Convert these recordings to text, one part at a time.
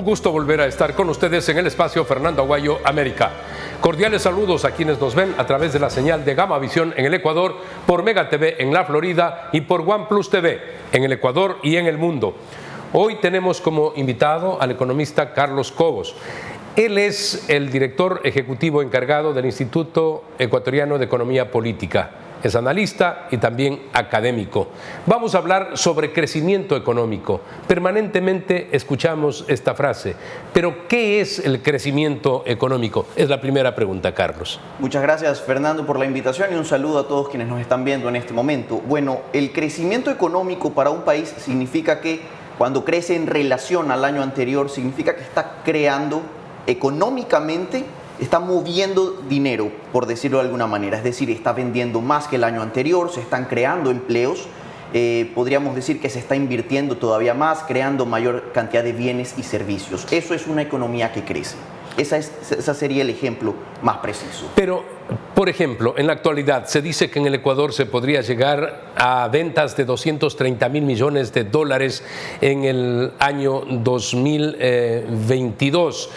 gusto volver a estar con ustedes en el espacio Fernando Aguayo América. Cordiales saludos a quienes nos ven a través de la señal de Gama Visión en el Ecuador, por Mega TV en la Florida y por OnePlus TV en el Ecuador y en el mundo. Hoy tenemos como invitado al economista Carlos Cobos. Él es el director ejecutivo encargado del Instituto Ecuatoriano de Economía Política. Es analista y también académico. Vamos a hablar sobre crecimiento económico. Permanentemente escuchamos esta frase. Pero, ¿qué es el crecimiento económico? Es la primera pregunta, Carlos. Muchas gracias, Fernando, por la invitación y un saludo a todos quienes nos están viendo en este momento. Bueno, el crecimiento económico para un país significa que cuando crece en relación al año anterior, significa que está creando económicamente, está moviendo dinero, por decirlo de alguna manera, es decir, está vendiendo más que el año anterior, se están creando empleos, podríamos decir que se está invirtiendo todavía más, creando mayor cantidad de bienes y servicios. Eso es una economía que crece. Ese sería el ejemplo más preciso. Pero, por ejemplo, en la actualidad se dice que en el Ecuador se podría llegar a ventas de 230.000 millones de dólares en el año 2022.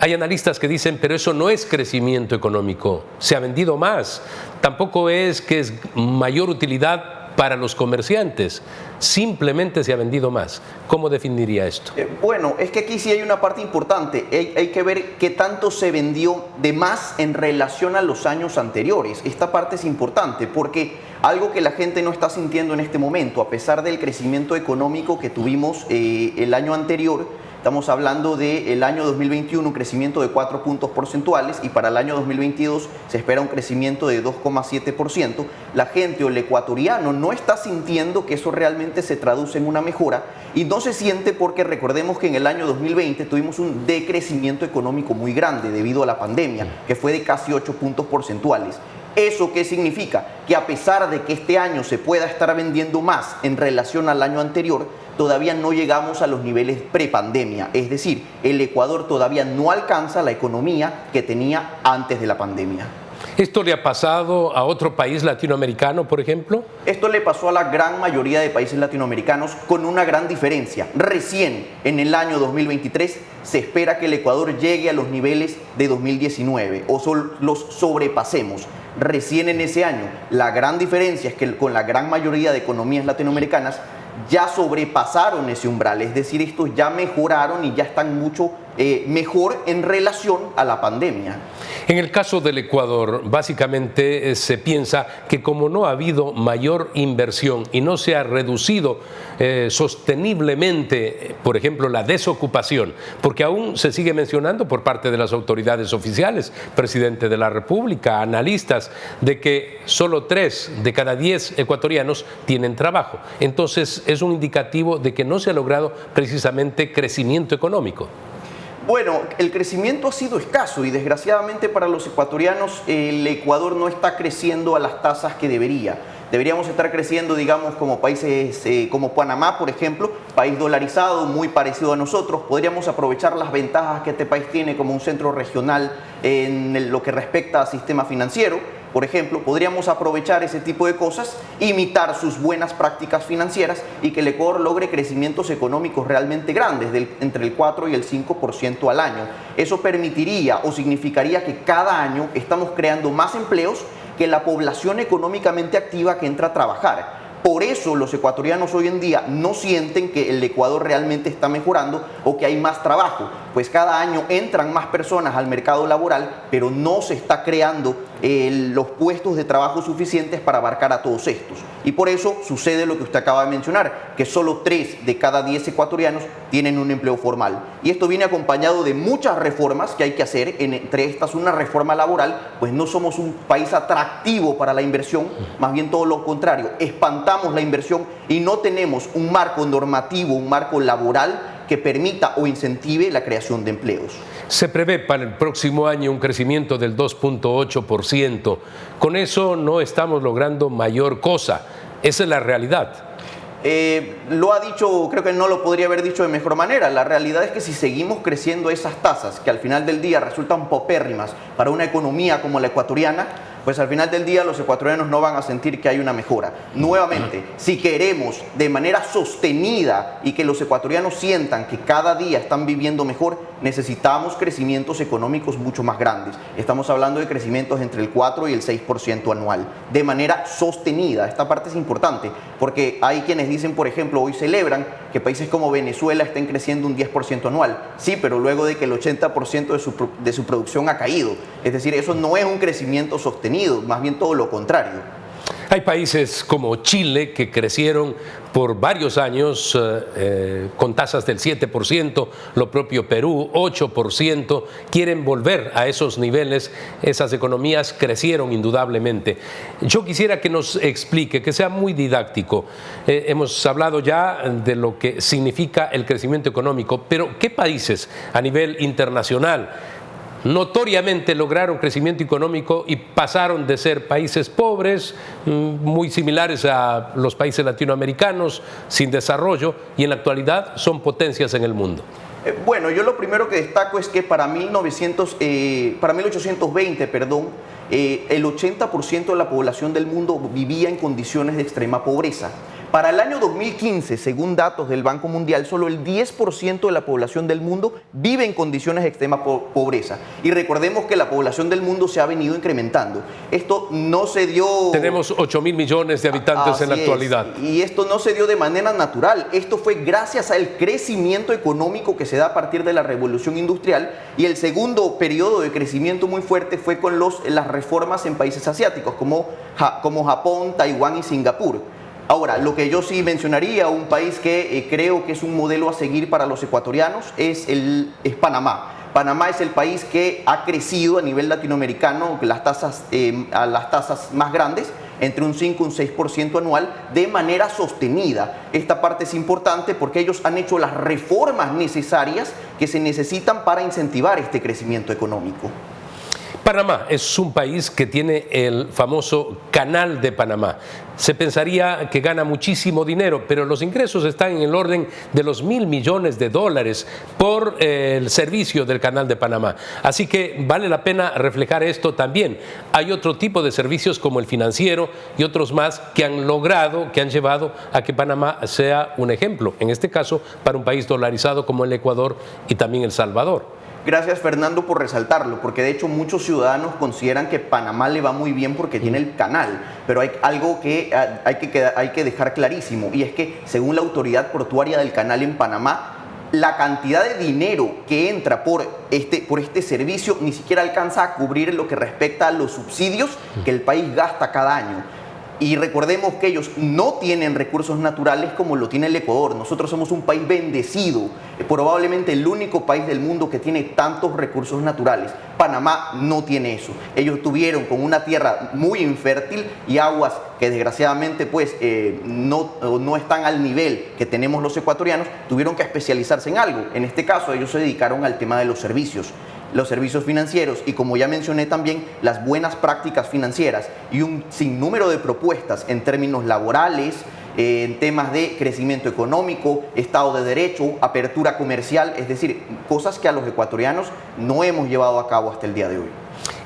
Hay analistas que dicen, pero eso no es crecimiento económico, se ha vendido más, tampoco es que es mayor utilidad para los comerciantes, simplemente se ha vendido más. ¿Cómo definiría esto? Bueno, es que aquí sí hay una parte importante, hay que ver qué tanto se vendió de más en relación a los años anteriores. Esta parte es importante porque algo que la gente no está sintiendo en este momento, a pesar del crecimiento económico que tuvimos el año anterior, estamos hablando del año 2021, un crecimiento de 4 puntos porcentuales, y para el año 2022 se espera un crecimiento de 2,7%. La gente o el ecuatoriano no está sintiendo que eso realmente se traduce en una mejora, y no se siente porque recordemos que en el año 2020 tuvimos un decrecimiento económico muy grande debido a la pandemia, que fue de casi 8 puntos porcentuales. ¿Eso qué significa? Que a pesar de que este año se pueda estar vendiendo más en relación al año anterior, todavía no llegamos a los niveles prepandemia. Es decir, el Ecuador todavía no alcanza la economía que tenía antes de la pandemia. ¿Esto le ha pasado a otro país latinoamericano, por ejemplo? Esto le pasó a la gran mayoría de países latinoamericanos con una gran diferencia. Recién en el año 2023 se espera que el Ecuador llegue a los niveles de 2019 o los sobrepasemos. Recién en ese año. La gran diferencia es que con la gran mayoría de economías latinoamericanas ya sobrepasaron ese umbral, es decir, estos ya mejoraron y ya están mucho mejor en relación a la pandemia. En el caso del Ecuador, básicamente se piensa que como no ha habido mayor inversión y no se ha reducido sosteniblemente, por ejemplo, la desocupación, porque aún se sigue mencionando por parte de las autoridades oficiales, presidente de la República, analistas, de que solo 3 de cada 10 ecuatorianos tienen trabajo. Entonces, es un indicativo de que no se ha logrado precisamente crecimiento económico. Bueno, el crecimiento ha sido escaso y desgraciadamente para los ecuatorianos el Ecuador no está creciendo a las tasas que debería. Deberíamos estar creciendo, digamos, como países como Panamá, por ejemplo, país dolarizado, muy parecido a nosotros. Podríamos aprovechar las ventajas que este país tiene como un centro regional en lo que respecta al sistema financiero. Por ejemplo, podríamos aprovechar ese tipo de cosas, imitar sus buenas prácticas financieras y que el Ecuador logre crecimientos económicos realmente grandes, entre el 4 y el 5% al año. Eso permitiría o significaría que cada año estamos creando más empleos que la población económicamente activa que entra a trabajar. Por eso los ecuatorianos hoy en día no sienten que el Ecuador realmente está mejorando o que hay más trabajo, pues cada año entran más personas al mercado laboral, pero no se está creando los puestos de trabajo suficientes para abarcar a todos estos. Y por eso sucede lo que usted acaba de mencionar, que solo 3 de cada 10 ecuatorianos tienen un empleo formal. Y esto viene acompañado de muchas reformas que hay que hacer, entre estas una reforma laboral, pues no somos un país atractivo para la inversión, más bien todo lo contrario, espantamos la inversión y no tenemos un marco normativo, un marco laboral que permita o incentive la creación de empleos. Se prevé para el próximo año un crecimiento del 2,8%. Con eso no estamos logrando mayor cosa. Esa es la realidad. Lo ha dicho, creo que no lo podría haber dicho de mejor manera. La realidad es que si seguimos creciendo esas tasas, que al final del día resultan paupérrimas para una economía como la ecuatoriana, pues al final del día los ecuatorianos no van a sentir que hay una mejora. Nuevamente, si queremos de manera sostenida y que los ecuatorianos sientan que cada día están viviendo mejor, necesitamos crecimientos económicos mucho más grandes. Estamos hablando de crecimientos entre el 4 y el 6% anual, de manera sostenida. Esta parte es importante, porque hay quienes dicen, por ejemplo, hoy celebran que países como Venezuela estén creciendo un 10% anual. Sí, pero luego de que el 80% de su producción ha caído. Es decir, eso no es un crecimiento sostenido, más bien todo lo contrario. Hay países como Chile que crecieron por varios años con tasas del 7%, lo propio Perú, 8%, quieren volver a esos niveles, esas economías crecieron indudablemente. Yo quisiera que nos explique, que sea muy didáctico. Hemos hablado ya de lo que significa el crecimiento económico, pero ¿qué países a nivel internacional notoriamente lograron crecimiento económico y pasaron de ser países pobres, muy similares a los países latinoamericanos, sin desarrollo, y en la actualidad son potencias en el mundo? Bueno, yo lo primero que destaco es que para 1820, el 80% de la población del mundo vivía en condiciones de extrema pobreza. Para el año 2015, según datos del Banco Mundial, solo el 10% de la población del mundo vive en condiciones de extrema pobreza. Y recordemos que la población del mundo se ha venido incrementando. Esto no se dio... Tenemos 8.000 millones de habitantes en la actualidad. Y esto no se dio de manera natural. Esto fue gracias al crecimiento económico que se da a partir de la Revolución Industrial. Y el segundo periodo de crecimiento muy fuerte fue con las reformas en países asiáticos, como Japón, Taiwán y Singapur. Ahora, lo que yo sí mencionaría, un país que creo que es un modelo a seguir para los ecuatorianos, es Panamá. Panamá es el país que ha crecido a nivel latinoamericano a las tasas más grandes, entre un 5 y un 6% anual, de manera sostenida. Esta parte es importante porque ellos han hecho las reformas necesarias que se necesitan para incentivar este crecimiento económico. Panamá es un país que tiene el famoso Canal de Panamá. Se pensaría que gana muchísimo dinero, pero los ingresos están en el orden de los $1.000 millones por el servicio del Canal de Panamá. Así que vale la pena reflejar esto también. Hay otro tipo de servicios como el financiero y otros más que han llevado a que Panamá sea un ejemplo, en este caso para un país dolarizado como el Ecuador y también El Salvador. Gracias, Fernando, por resaltarlo, porque de hecho muchos ciudadanos consideran que Panamá le va muy bien porque tiene el canal, pero hay algo que hay que dejar clarísimo, y es que según la autoridad portuaria del canal en Panamá, la cantidad de dinero que entra por este servicio ni siquiera alcanza a cubrir lo que respecta a los subsidios que el país gasta cada año. Y recordemos que ellos no tienen recursos naturales como lo tiene el Ecuador. Nosotros somos un país bendecido, probablemente el único país del mundo que tiene tantos recursos naturales. Panamá no tiene eso. Ellos tuvieron con una tierra muy infértil y aguas que desgraciadamente no están al nivel que tenemos los ecuatorianos, tuvieron que especializarse en algo. En este caso ellos se dedicaron al tema de los servicios financieros y, como ya mencioné también, las buenas prácticas financieras y un sinnúmero de propuestas en términos laborales, en temas de crecimiento económico, Estado de Derecho, apertura comercial, es decir, cosas que a los ecuatorianos no hemos llevado a cabo hasta el día de hoy.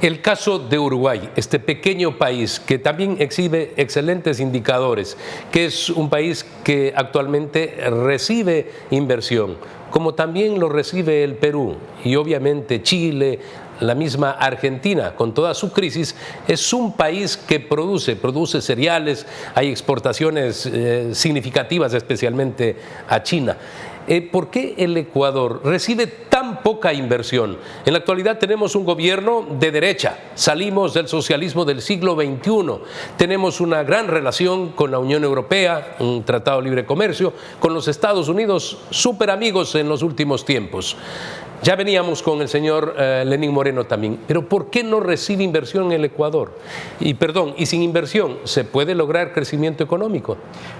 El caso de Uruguay, este pequeño país que también exhibe excelentes indicadores, que es un país que actualmente recibe inversión, como también lo recibe el Perú y obviamente Chile, la misma Argentina, con toda su crisis, es un país que produce cereales, hay exportaciones significativas especialmente a China. ¿Por qué el Ecuador recibe tan poca inversión? En la actualidad tenemos un gobierno de derecha, salimos del socialismo del siglo XXI, tenemos una gran relación con la Unión Europea, un tratado de libre comercio, con los Estados Unidos, súper amigos en los últimos tiempos. Ya veníamos con el señor Lenín Moreno también, pero ¿por qué no recibe inversión en el Ecuador? Y sin inversión, ¿se puede lograr crecimiento económico?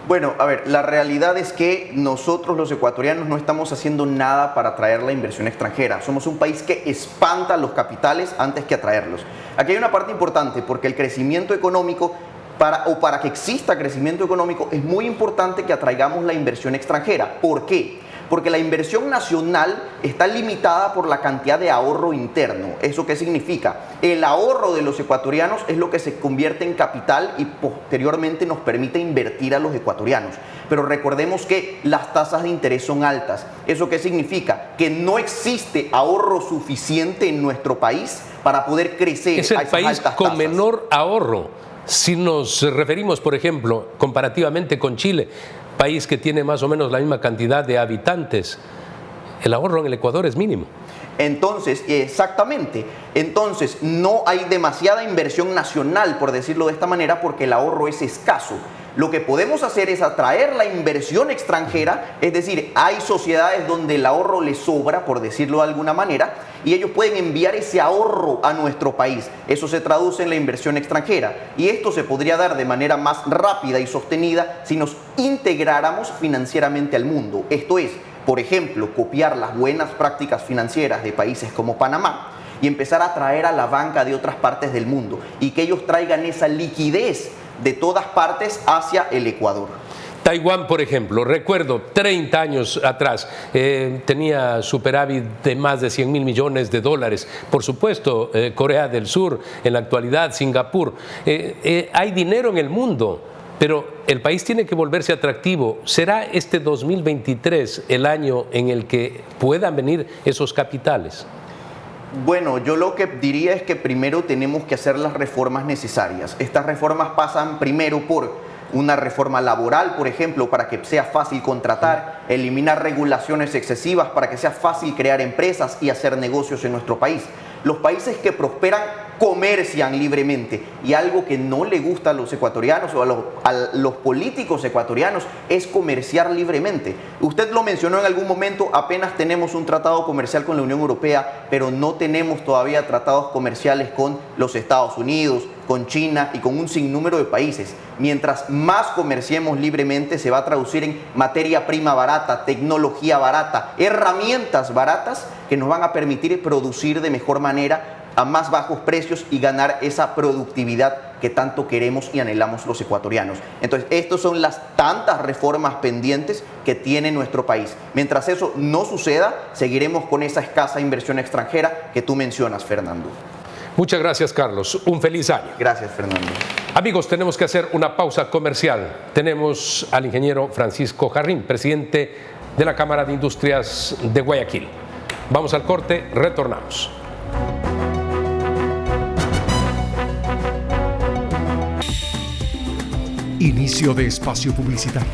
Bueno, a ver, la realidad es que nosotros los ecuatorianos no estamos haciendo nada para atraer la inversión extranjera. Somos un país que espanta los capitales antes que atraerlos. Aquí hay una parte importante, porque el crecimiento económico, para que exista crecimiento económico, es muy importante que atraigamos la inversión extranjera. ¿Por qué? Porque la inversión nacional está limitada por la cantidad de ahorro interno. ¿Eso qué significa? El ahorro de los ecuatorianos es lo que se convierte en capital y posteriormente nos permite invertir a los ecuatorianos. Pero recordemos que las tasas de interés son altas. ¿Eso qué significa? Que no existe ahorro suficiente en nuestro país para poder crecer. Es el país con tasas. menor ahorro. Si nos referimos, por ejemplo, comparativamente con Chile, país que tiene más o menos la misma cantidad de habitantes, el ahorro en el Ecuador es mínimo. Entonces, exactamente, entonces no hay demasiada inversión nacional, por decirlo de esta manera, porque el ahorro es escaso. Lo que podemos hacer es atraer la inversión extranjera, es decir, hay sociedades donde el ahorro les sobra, por decirlo de alguna manera, y ellos pueden enviar ese ahorro a nuestro país. Eso se traduce en la inversión extranjera, y esto se podría dar de manera más rápida y sostenida si nos integráramos financieramente al mundo. Esto es, por ejemplo, copiar las buenas prácticas financieras de países como Panamá y empezar a traer a la banca de otras partes del mundo y que ellos traigan esa liquidez de todas partes hacia el Ecuador. Taiwán, por ejemplo, recuerdo 30 años atrás, tenía superávit de más de 100.000 millones de dólares. Por supuesto, Corea del Sur, en la actualidad, Singapur. Hay dinero en el mundo, pero el país tiene que volverse atractivo. ¿Será este 2023 el año en el que puedan venir esos capitales? Bueno, yo lo que diría es que primero tenemos que hacer las reformas necesarias. Estas reformas pasan primero por una reforma laboral, por ejemplo, para que sea fácil contratar, eliminar regulaciones excesivas para que sea fácil crear empresas y hacer negocios en nuestro país. Los países que prosperan comercian libremente, y algo que no le gusta a los ecuatorianos o a los políticos ecuatorianos es comerciar libremente. Usted lo mencionó en algún momento, apenas tenemos un tratado comercial con la Unión Europea, pero no tenemos todavía tratados comerciales con los Estados Unidos, con China y con un sinnúmero de países. Mientras más comerciemos libremente, se va a traducir en materia prima barata, tecnología barata, herramientas baratas que nos van a permitir producir de mejor manera a más bajos precios y ganar esa productividad que tanto queremos y anhelamos los ecuatorianos. Entonces, estas son las tantas reformas pendientes que tiene nuestro país. Mientras eso no suceda, seguiremos con esa escasa inversión extranjera que tú mencionas, Fernando. Muchas gracias, Carlos. Un feliz año. Gracias, Fernando. Amigos, tenemos que hacer una pausa comercial. Tenemos al ingeniero Francisco Jarrín, presidente de la Cámara de Industrias de Guayaquil. Vamos al corte, retornamos. Inicio de espacio publicitario.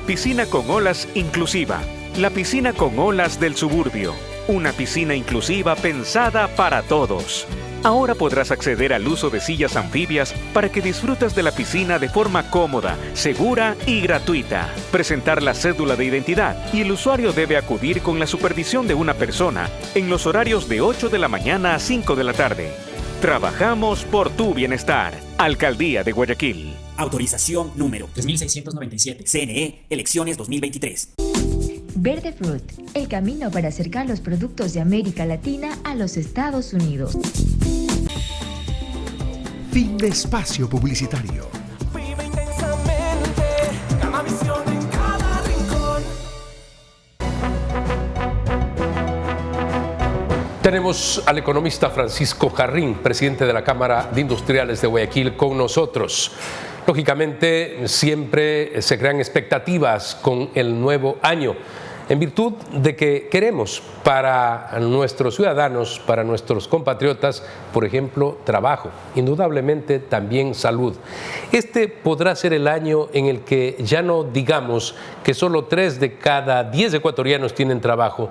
Piscina con olas inclusiva. La piscina con olas del suburbio. Una piscina inclusiva pensada para todos. Ahora podrás acceder al uso de sillas anfibias para que disfrutes de la piscina de forma cómoda, segura y gratuita. Presentar la cédula de identidad y el usuario debe acudir con la supervisión de una persona en los horarios de 8 de la mañana a 5 de la tarde. Trabajamos por tu bienestar. Alcaldía de Guayaquil. Autorización número 3697. CNE, elecciones 2023. Verde Fruit, el camino para acercar los productos de América Latina a los Estados Unidos. Fin de espacio publicitario. Vive intensamente, Gama Visión en cada rincón. Tenemos al economista Francisco Jarrín, presidente de la Cámara de Industriales de Guayaquil, con nosotros. Lógicamente, siempre se crean expectativas con el nuevo año, en virtud de que queremos para nuestros ciudadanos, para nuestros compatriotas, por ejemplo, trabajo, indudablemente también salud. Este podrá ser el año en el que ya no digamos que solo 3 de cada 10 ecuatorianos tienen trabajo,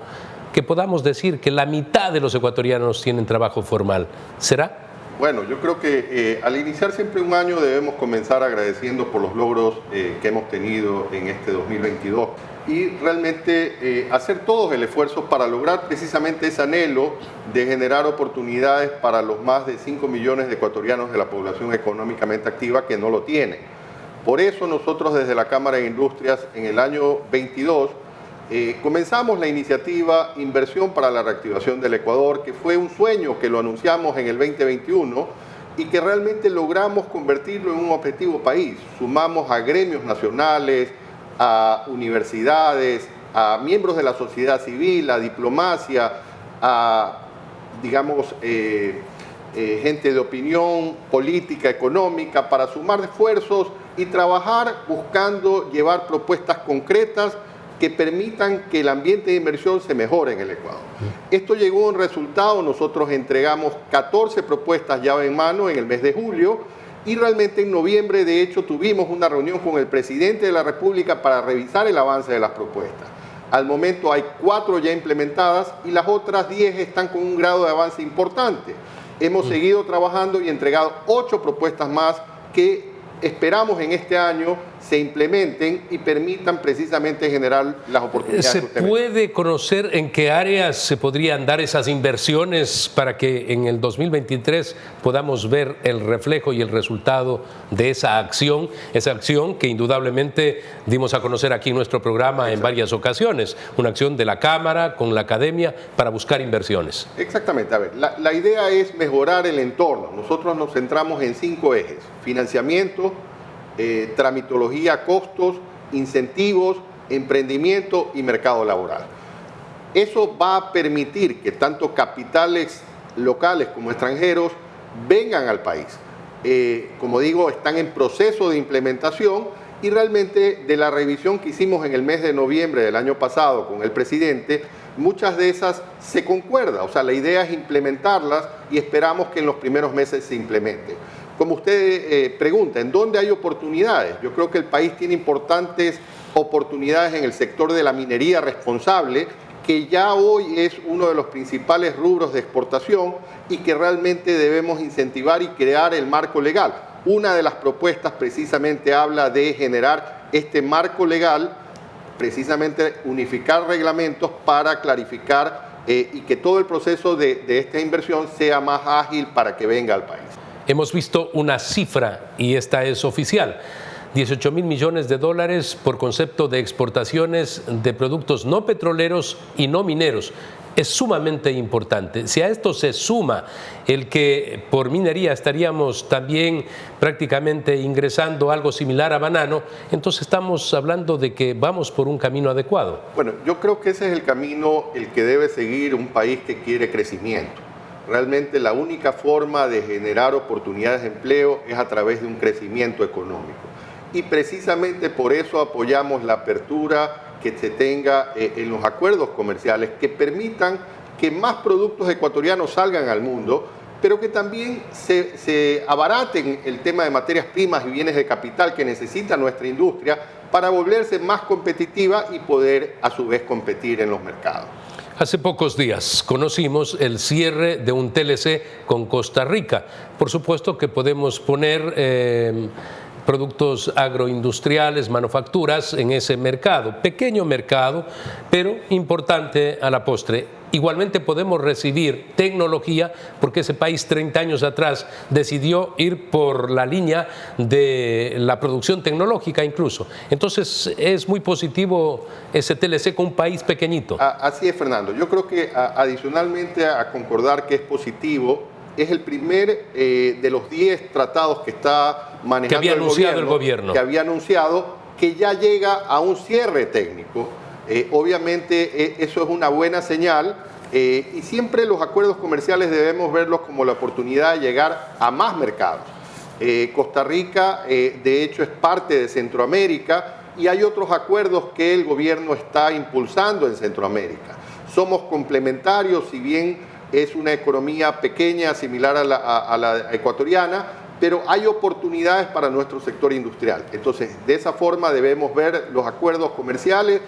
que podamos decir que la mitad de los ecuatorianos tienen trabajo formal. ¿Será? Bueno, yo creo que al iniciar siempre un año debemos comenzar agradeciendo por los logros que hemos tenido en este 2022 y realmente hacer todos el esfuerzo para lograr precisamente ese anhelo de generar oportunidades para los más de 5 millones de ecuatorianos de la población económicamente activa que no lo tienen. Por eso nosotros desde la Cámara de Industrias en el año 22 comenzamos la iniciativa Inversión para la Reactivación del Ecuador, que fue un sueño que lo anunciamos en el 2021 y que realmente logramos convertirlo en un objetivo país. Sumamos a gremios nacionales, a universidades, a miembros de la sociedad civil, a diplomacia, a, digamos, gente de opinión política, económica, para sumar esfuerzos y trabajar buscando llevar propuestas concretas que permitan que el ambiente de inversión se mejore en el Ecuador. Esto llegó a un resultado. Nosotros entregamos 14 propuestas llave en mano en el mes de julio y realmente en noviembre, de hecho, tuvimos una reunión con el presidente de la República para revisar el avance de las propuestas. Al momento hay 4 ya implementadas y las otras 10 están con un grado de avance importante. Hemos seguido trabajando y entregado 8 propuestas más que esperamos en este año se implementen y permitan precisamente generar las oportunidades. ¿Se puede conocer en qué áreas se podrían dar esas inversiones para que en el 2023 podamos ver el reflejo y el resultado de esa acción que indudablemente dimos a conocer aquí en nuestro programa en varias ocasiones, una acción de la Cámara con la Academia para buscar inversiones? Exactamente, a ver, la idea es mejorar el entorno. Nosotros nos centramos en 5 ejes: financiamiento, tramitología, costos, incentivos, emprendimiento y mercado laboral. Eso va a permitir que tanto capitales locales como extranjeros vengan al país. Como digo, están en proceso de implementación y realmente de la revisión que hicimos en el mes de noviembre del año pasado con el presidente, muchas de esas se concuerdan. O sea, la idea es implementarlas y esperamos que en los primeros meses se implemente. Como usted pregunta, ¿en dónde hay oportunidades? Yo creo que el país tiene importantes oportunidades en el sector de la minería responsable, que ya hoy es uno de los principales rubros de exportación y que realmente debemos incentivar y crear el marco legal. Una de las propuestas precisamente habla de generar este marco legal, precisamente unificar reglamentos para clarificar y que todo el proceso de esta inversión sea más ágil para que venga al país. Hemos visto una cifra, y esta es oficial: 18.000 millones de dólares por concepto de exportaciones de productos no petroleros y no mineros. Es sumamente importante. Si a esto se suma el que por minería estaríamos también prácticamente ingresando algo similar a banano, entonces estamos hablando de que vamos por un camino adecuado. Bueno, yo creo que ese es el camino el que debe seguir un país que quiere crecimiento. Realmente la única forma de generar oportunidades de empleo es a través de un crecimiento económico. Y precisamente por eso apoyamos la apertura que se tenga en los acuerdos comerciales que permitan que más productos ecuatorianos salgan al mundo, pero que también se abaraten el tema de materias primas y bienes de capital que necesita nuestra industria para volverse más competitiva y poder a su vez competir en los mercados. Hace pocos días conocimos el cierre de un TLC con Costa Rica. Por supuesto que podemos poner productos agroindustriales, manufacturas en ese mercado, pequeño mercado, pero importante a la postre. Igualmente podemos recibir tecnología porque ese país 30 años atrás decidió ir por la línea de la producción tecnológica incluso. Entonces es muy positivo ese TLC con un país pequeñito. Así es, Fernando. Yo creo que adicionalmente a concordar que es positivo, es el primer de los 10 tratados que está manejando que había anunciado el gobierno. Que había anunciado que ya llega a un cierre técnico. Obviamente eso es una buena señal y siempre los acuerdos comerciales debemos verlos como la oportunidad de llegar a más mercados. Costa Rica de hecho es parte de Centroamérica y hay otros acuerdos que el gobierno está impulsando en Centroamérica. Somos complementarios, si bien es una economía pequeña, similar a la ecuatoriana, pero hay oportunidades para nuestro sector industrial. Entonces, de esa forma debemos ver los acuerdos comerciales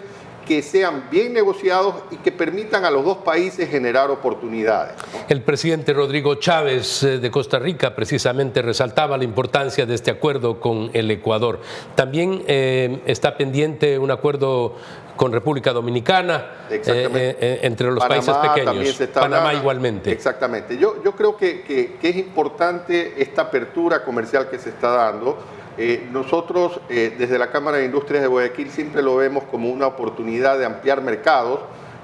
que sean bien negociados y que permitan a los dos países generar oportunidades. El presidente Rodrigo Chávez de Costa Rica precisamente resaltaba la importancia de este acuerdo con el Ecuador. También está pendiente un acuerdo con República Dominicana, entre los Panamá, países pequeños. También se está Panamá hablando. igualmente. Exactamente. Yo creo que es importante esta apertura comercial que se está dando. Nosotros desde la Cámara de Industrias de Guayaquil siempre lo vemos como una oportunidad de ampliar mercados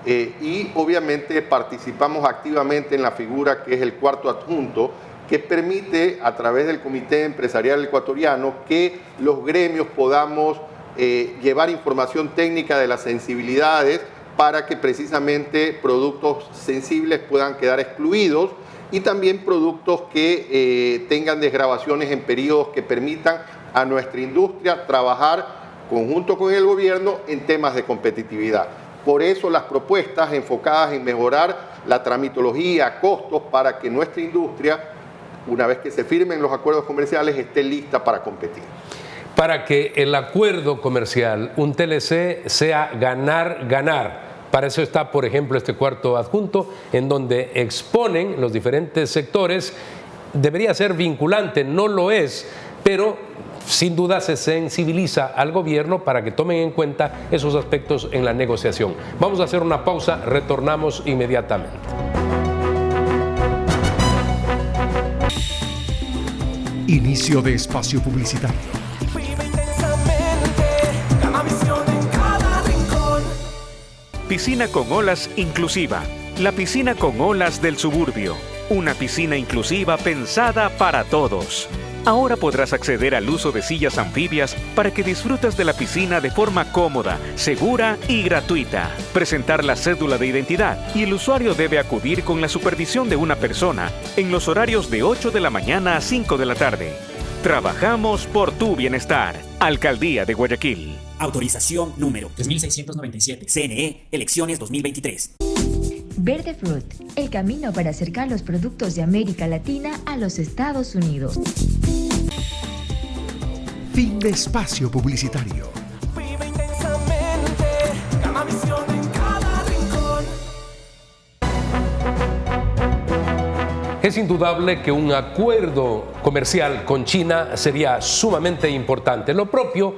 y obviamente participamos activamente en la figura que es el cuarto adjunto, que permite a través del Comité Empresarial Ecuatoriano que los gremios podamos llevar información técnica de las sensibilidades para que precisamente productos sensibles puedan quedar excluidos y también productos que tengan desgravaciones en periodos que permitan a nuestra industria trabajar conjunto con el gobierno en temas de competitividad. Por eso las propuestas enfocadas en mejorar la tramitología, costos, para que nuestra industria, una vez que se firmen los acuerdos comerciales, esté lista para competir. Para que el acuerdo comercial, un TLC, sea ganar-ganar. Para eso está, por ejemplo, este cuarto adjunto, en donde exponen los diferentes sectores. Debería ser vinculante, no lo es, pero sin duda se sensibiliza al gobierno para que tomen en cuenta esos aspectos en la negociación. Vamos a hacer una pausa, retornamos inmediatamente. Inicio de espacio publicitario. Vive intensamente, Gamavisión en cada rincón. Piscina con olas inclusiva. La piscina con olas del suburbio. Una piscina inclusiva pensada para todos. Ahora podrás acceder al uso de sillas anfibias para que disfrutes de la piscina de forma cómoda, segura y gratuita. Presentar la cédula de identidad y el usuario debe acudir con la supervisión de una persona en los horarios de 8 de la mañana a 5 de la tarde. Trabajamos por tu bienestar. Alcaldía de Guayaquil. Autorización número 3697. CNE, elecciones 2023. Verde Fruit, el camino para acercar los productos de América Latina a los Estados Unidos. Fin de espacio publicitario. Vive intensamente, Gamavisión en cada rincón. Es indudable que un acuerdo comercial con China sería sumamente importante. Lo propio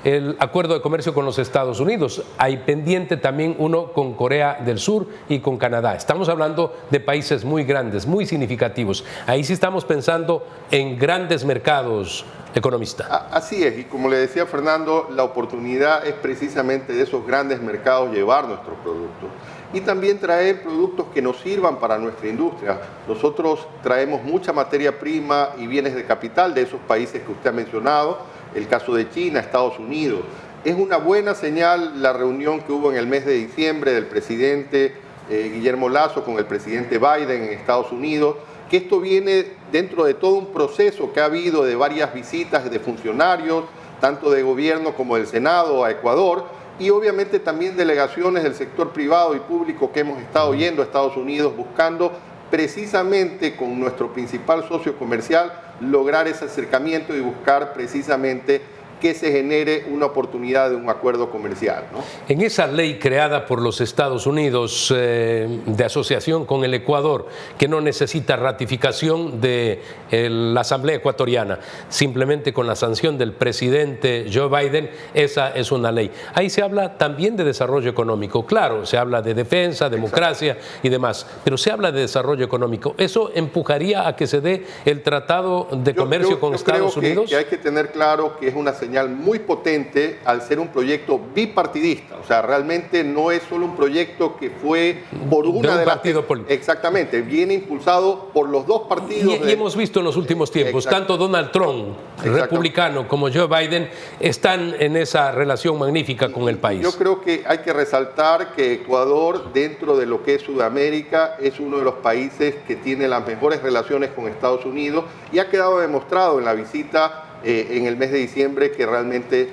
el acuerdo de comercio con los Estados Unidos. Hay pendiente también uno con Corea del Sur y con Canadá. Estamos hablando de países muy grandes, muy significativos. Ahí sí estamos pensando en grandes mercados, economista. Así es, y como le decía Fernando, la oportunidad es precisamente de esos grandes mercados llevar nuestros productos y también traer productos que nos sirvan para nuestra industria. Nosotros traemos mucha materia prima y bienes de capital de esos países que usted ha mencionado, el caso de China, Estados Unidos. Es una buena señal la reunión que hubo en el mes de diciembre del presidente Guillermo Lasso con el presidente Biden en Estados Unidos, que esto viene dentro de todo un proceso que ha habido de varias visitas de funcionarios, tanto de gobierno como del Senado a Ecuador, y obviamente también delegaciones del sector privado y público que hemos estado yendo a Estados Unidos buscando precisamente con nuestro principal socio comercial lograr ese acercamiento y buscar precisamente que se genere una oportunidad de un acuerdo comercial, ¿no? En esa ley creada por los Estados Unidos de asociación con el Ecuador, que no necesita ratificación de la Asamblea Ecuatoriana, simplemente con la sanción del presidente Joe Biden, esa es una ley. Ahí se habla también de desarrollo económico, claro, se habla de defensa, democracia y demás, pero se habla de desarrollo económico. ¿Eso empujaría a que se dé el Tratado de Comercio con Estados Unidos? Que hay que tener claro que es una señal muy potente al ser un proyecto bipartidista, o sea, realmente no es solo un proyecto que fue por una de las partido político. Exactamente, viene impulsado por los dos partidos. Y hemos visto en los últimos tiempos, tanto Donald Trump, republicano, como Joe Biden, están en esa relación magnífica con el país. Yo creo que hay que resaltar que Ecuador, dentro de lo que es Sudamérica, es uno de los países que tiene las mejores relaciones con Estados Unidos y ha quedado demostrado en la visita en el mes de diciembre que realmente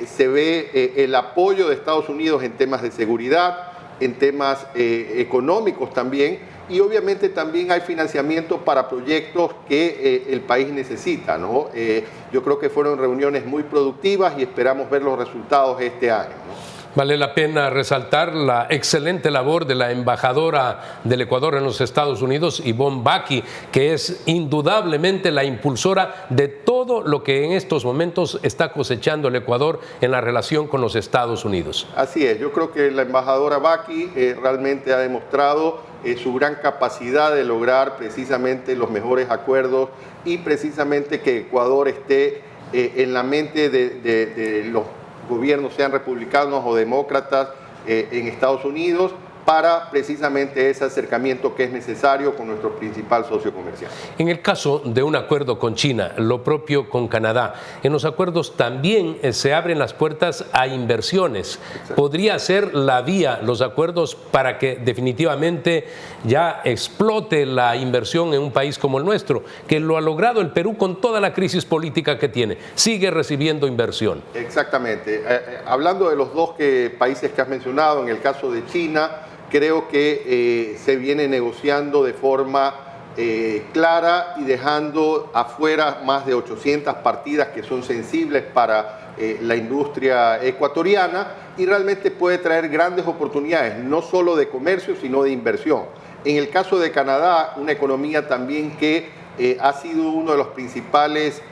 se ve el apoyo de Estados Unidos en temas de seguridad, en temas económicos también, y obviamente también hay financiamiento para proyectos que el país necesita, ¿no? Yo creo que fueron reuniones muy productivas y esperamos ver los resultados este año, ¿no? Vale la pena resaltar la excelente labor de la embajadora del Ecuador en los Estados Unidos, Ivonne Baki, que es indudablemente la impulsora de todo lo que en estos momentos está cosechando el Ecuador en la relación con los Estados Unidos. Así es, yo creo que la embajadora Baki realmente ha demostrado su gran capacidad de lograr precisamente los mejores acuerdos y precisamente que Ecuador esté en la mente de los gobiernos, sean republicanos o demócratas en Estados Unidos, para precisamente ese acercamiento que es necesario con nuestro principal socio comercial. En el caso de un acuerdo con China, lo propio con Canadá, en los acuerdos también se abren las puertas a inversiones. Exacto. ¿Podría ser la vía, los acuerdos, para que definitivamente ya explote la inversión en un país como el nuestro, que lo ha logrado el Perú con toda la crisis política que tiene? Sigue recibiendo inversión. Exactamente. Hablando de los dos países que has mencionado, en el caso de China, creo que se viene negociando de forma clara y dejando afuera más de 800 partidas que son sensibles para la industria ecuatoriana, y realmente puede traer grandes oportunidades, no solo de comercio, sino de inversión. En el caso de Canadá, una economía también que ha sido uno de los principales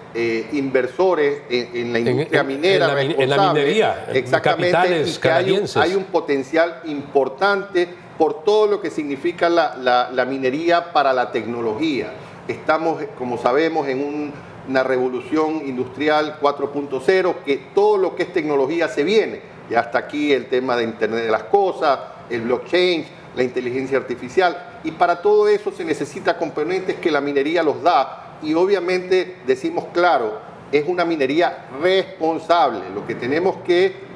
inversores en la industria minera, en la minería, exactamente, capitales y que canadienses. hay un potencial importante por todo lo que significa la minería para la tecnología. Estamos, como sabemos, en una revolución industrial 4.0, que todo lo que es tecnología se viene. Ya hasta aquí el tema de Internet de las Cosas, el blockchain, la inteligencia artificial, y para todo eso se necesita componentes que la minería los da. Y obviamente decimos claro, es una minería responsable. Lo que tenemos que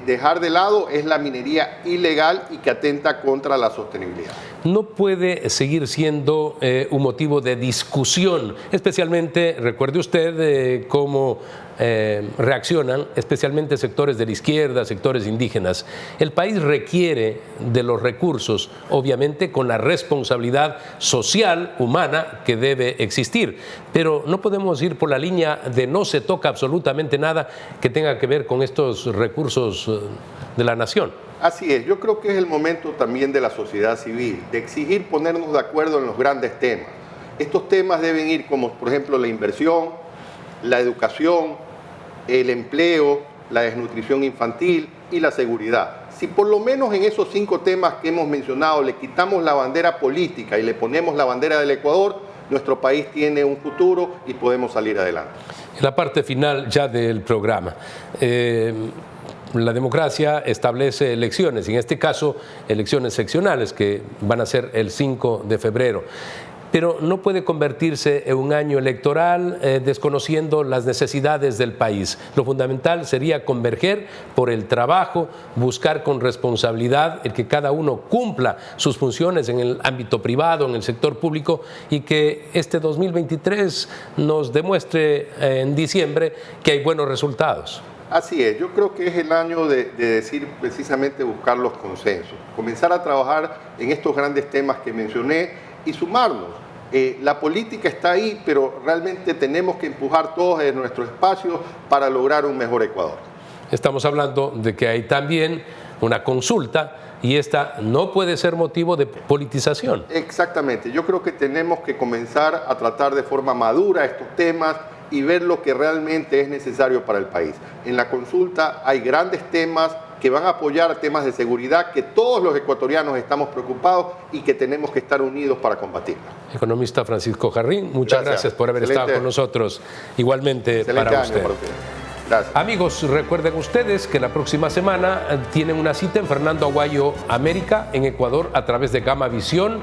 dejar de lado es la minería ilegal y que atenta contra la sostenibilidad. No puede seguir siendo un motivo de discusión, especialmente, recuerde usted cómo reaccionan especialmente sectores de la izquierda, sectores indígenas. El país requiere de los recursos, obviamente con la responsabilidad social, humana, que debe existir, pero no podemos ir por la línea de no se toca absolutamente nada que tenga que ver con estos recursos de la nación. Así es, yo creo que es el momento también de la sociedad civil, de exigir ponernos de acuerdo en los grandes temas. Estos temas deben ir como, por ejemplo, la inversión, la educación, el empleo, la desnutrición infantil y la seguridad. Si por lo menos en esos 5 temas que hemos mencionado le quitamos la bandera política y le ponemos la bandera del Ecuador, nuestro país tiene un futuro y podemos salir adelante. En la parte final ya del programa, la democracia establece elecciones, en este caso elecciones seccionales que van a ser el 5 de febrero. Pero no puede convertirse en un año electoral desconociendo las necesidades del país. Lo fundamental sería converger por el trabajo, buscar con responsabilidad el que cada uno cumpla sus funciones en el ámbito privado, en el sector público, y que este 2023 nos demuestre en diciembre que hay buenos resultados. Así es, yo creo que es el año de decir precisamente buscar los consensos, comenzar a trabajar en estos grandes temas que mencioné y sumarnos. La política está ahí, pero realmente tenemos que empujar todos en nuestro espacio para lograr un mejor Ecuador. Estamos hablando de que hay también una consulta y esta no puede ser motivo de politización. Exactamente, yo creo que tenemos que comenzar a tratar de forma madura estos temas y ver lo que realmente es necesario para el país. En la consulta hay grandes temas que van a apoyar temas de seguridad que todos los ecuatorianos estamos preocupados y que tenemos que estar unidos para combatirla. Economista Francisco Jarrín, muchas gracias por haber estado con nosotros. Igualmente para usted. Gracias. Amigos, recuerden ustedes que la próxima semana tienen una cita en Fernando Aguayo América, en Ecuador, a través de Gama Visión,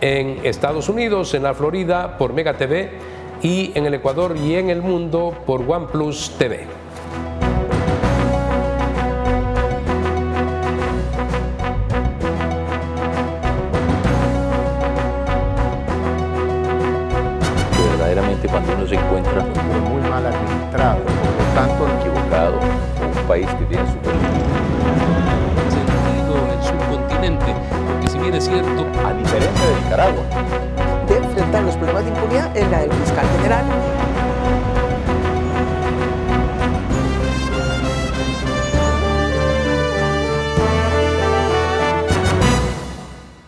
en Estados Unidos, en la Florida, por Mega TV, y en el Ecuador y en el mundo por OnePlus TV. Verdaderamente cuando uno se encuentra muy mal administrado, por lo tanto equivocado, un país que tiene su sentido el subcontinente, porque si bien es cierto, a diferencia de Nicaragua, de enfrentar los problemas de impunidad es la del fiscal general.